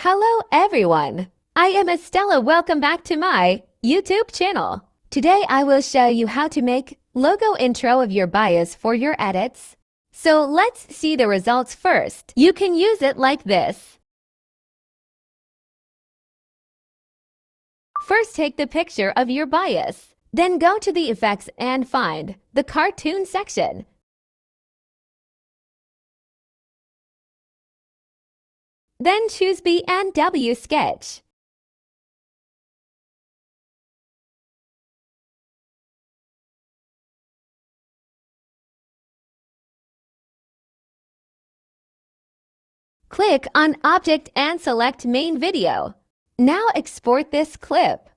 Hello everyone! I am Estella. Welcome back to my YouTube channel. Today I will show you how to make logo intro of your bias for your edits. So let's see the results first. You can use it like this. First take the picture of your bias. Then go to the effects and find the cartoon section. Then choose B&W Sketch. Click on Object and select Main Video. Now export this clip.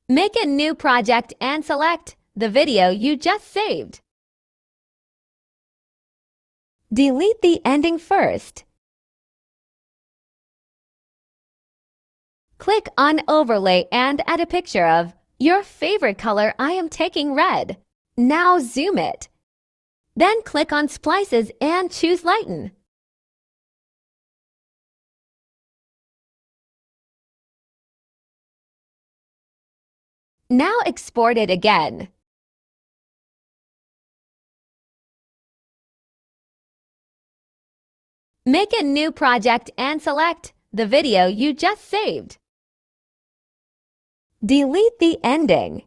Make a new project and select the video you just saved. Delete the ending first. Click on Overlay and add a picture of your favorite color. I am taking red. Now zoom it. Then click on Splices and choose Lighten. Now export it again. Make a new project and select the video you just saved. Delete the ending.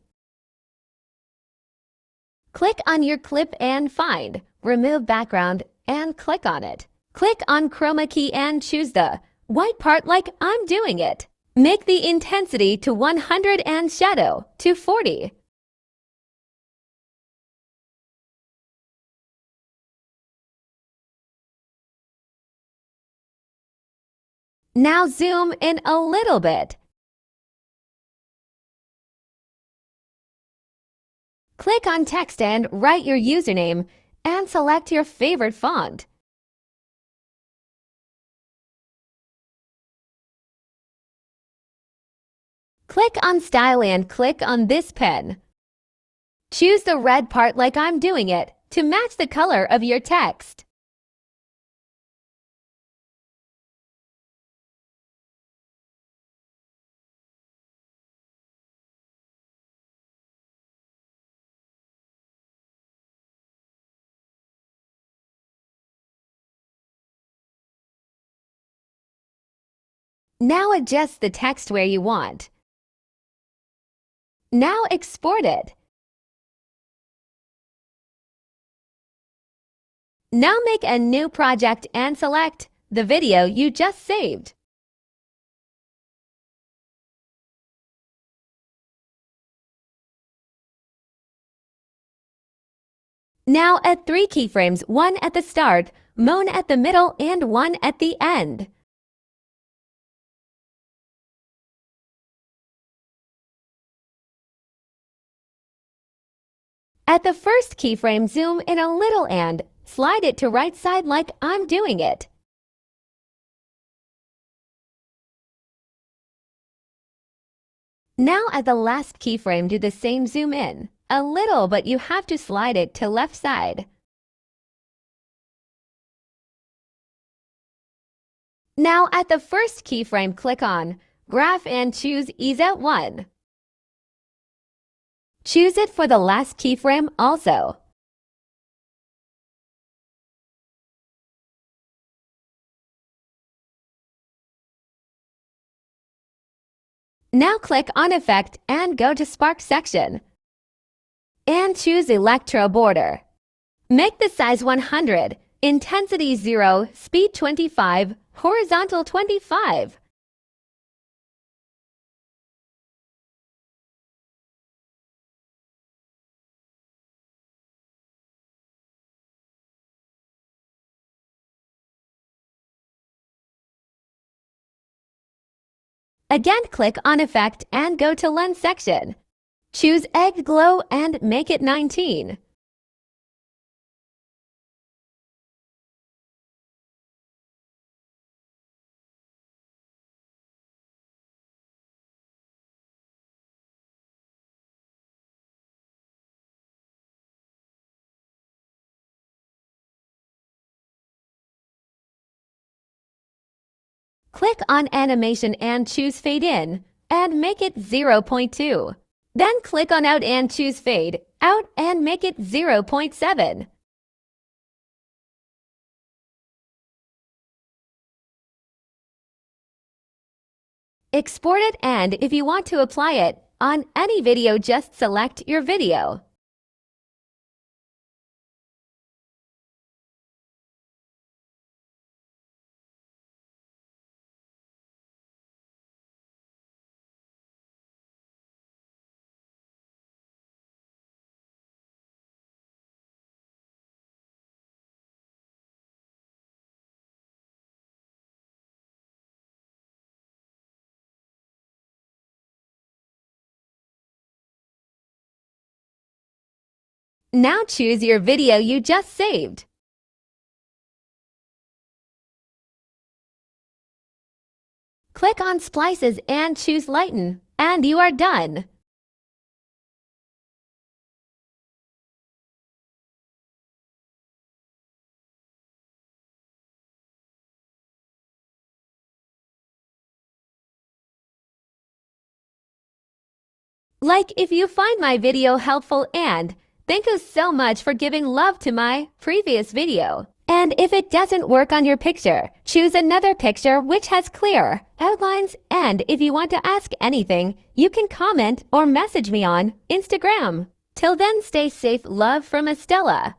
Click on your clip and find Remove Background and click on it. Click on Chroma key and choose the white part like I'm doing it. Make the intensity to 100 and shadow to 40. Now zoom in a little bit. Click on Text and write your username and select your favorite font. Click on Style and click on this pen. Choose the red part like I'm doing it to match the color of your text. Now adjust the text where you want. Now export it. Now make a new project and select the video you just saved. Now add 3 keyframes, one at the start, one at the middle, and one at the end. At the first keyframe, zoom in a little and slide it to right side like I'm doing it. Now at the last keyframe, do the same, zoom in a little, but you have to slide it to left side. Now at the first keyframe, click on Graph and choose Ease Out 1. Choose it for the last keyframe also. Now click on Effect and go to Spark section. And choose Electro Border. Make the size 100, intensity 0, speed 25, horizontal 25. Again, click on Effect and go to Lens section. Choose Egg Glow and make it 19. Click on Animation and choose Fade In and make it 0.2. Then click on Out and choose Fade Out and make it 0.7. Export it, and if you want to apply it on any video, just select your video. Now choose your video you just saved. Click on Splices and choose Lighten, and you are done. Like if you find my video helpful, and thank you so much for giving love to my previous video. And if it doesn't work on your picture, choose another picture which has clear outlines, and if you want to ask anything, you can comment or message me on Instagram. Till then, stay safe. Love from Estella.